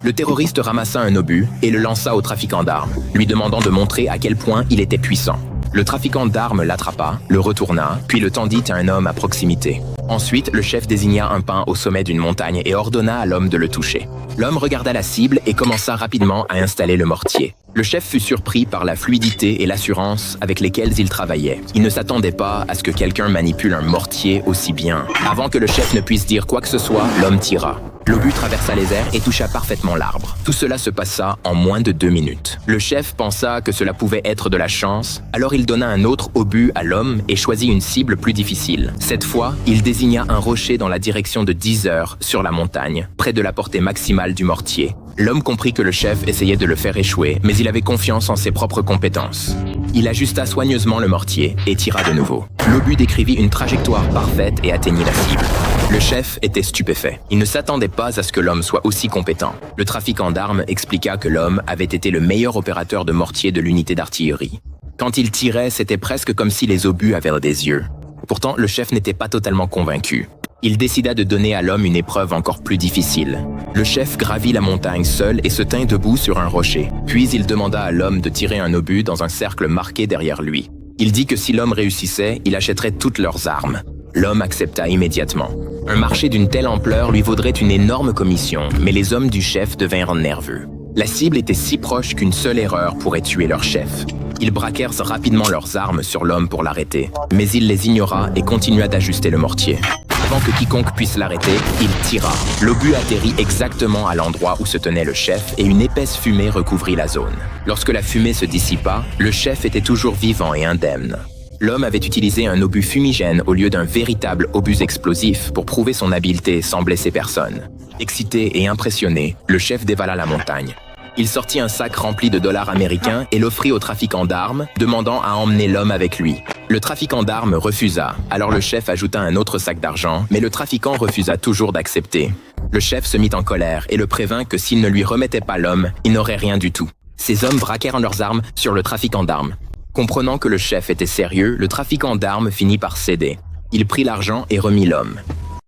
Le terroriste ramassa un obus et le lança au trafiquant d'armes, lui demandant de montrer à quel point il était puissant. Le trafiquant d'armes l'attrapa, le retourna, puis le tendit à un homme à proximité. Ensuite, le chef désigna un pain au sommet d'une montagne et ordonna à l'homme de le toucher. L'homme regarda la cible et commença rapidement à installer le mortier. Le chef fut surpris par la fluidité et l'assurance avec lesquelles il travaillait. Il ne s'attendait pas à ce que quelqu'un manipule un mortier aussi bien. Avant que le chef ne puisse dire quoi que ce soit, l'homme tira. L'obus traversa les airs et toucha parfaitement l'arbre. Tout cela se passa en moins de 2 minutes. Le chef pensa que cela pouvait être de la chance, alors il donna un autre obus à l'homme et choisit une cible plus difficile. Cette fois, il désigna un rocher dans la direction de 10 heures sur la montagne, près de la portée maximale du mortier. L'homme comprit que le chef essayait de le faire échouer, mais il avait confiance en ses propres compétences. Il ajusta soigneusement le mortier et tira de nouveau. L'obus décrivit une trajectoire parfaite et atteignit la cible. Le chef était stupéfait. Il ne s'attendait pas à ce que l'homme soit aussi compétent. Le trafiquant d'armes expliqua que l'homme avait été le meilleur opérateur de mortier de l'unité d'artillerie. Quand il tirait, c'était presque comme si les obus avaient des yeux. Pourtant, le chef n'était pas totalement convaincu. Il décida de donner à l'homme une épreuve encore plus difficile. Le chef gravit la montagne seul et se tint debout sur un rocher. Puis il demanda à l'homme de tirer un obus dans un cercle marqué derrière lui. Il dit que si l'homme réussissait, il achèterait toutes leurs armes. L'homme accepta immédiatement. Un marché d'une telle ampleur lui vaudrait une énorme commission, mais les hommes du chef devinrent nerveux. La cible était si proche qu'une seule erreur pourrait tuer leur chef. Ils braquèrent rapidement leurs armes sur l'homme pour l'arrêter, mais il les ignora et continua d'ajuster le mortier. Avant que quiconque puisse l'arrêter, il tira. L'obus atterrit exactement à l'endroit où se tenait le chef et une épaisse fumée recouvrit la zone. Lorsque la fumée se dissipa, le chef était toujours vivant et indemne. L'homme avait utilisé un obus fumigène au lieu d'un véritable obus explosif pour prouver son habileté sans blesser personne. Excité et impressionné, le chef dévala la montagne. Il sortit un sac rempli de dollars américains et l'offrit au trafiquant d'armes, demandant à emmener l'homme avec lui. Le trafiquant d'armes refusa, alors le chef ajouta un autre sac d'argent, mais le trafiquant refusa toujours d'accepter. Le chef se mit en colère et le prévint que s'il ne lui remettait pas l'homme, il n'aurait rien du tout. Ces hommes braquèrent leurs armes sur le trafiquant d'armes. Comprenant que le chef était sérieux, le trafiquant d'armes finit par céder. Il prit l'argent et remit l'homme.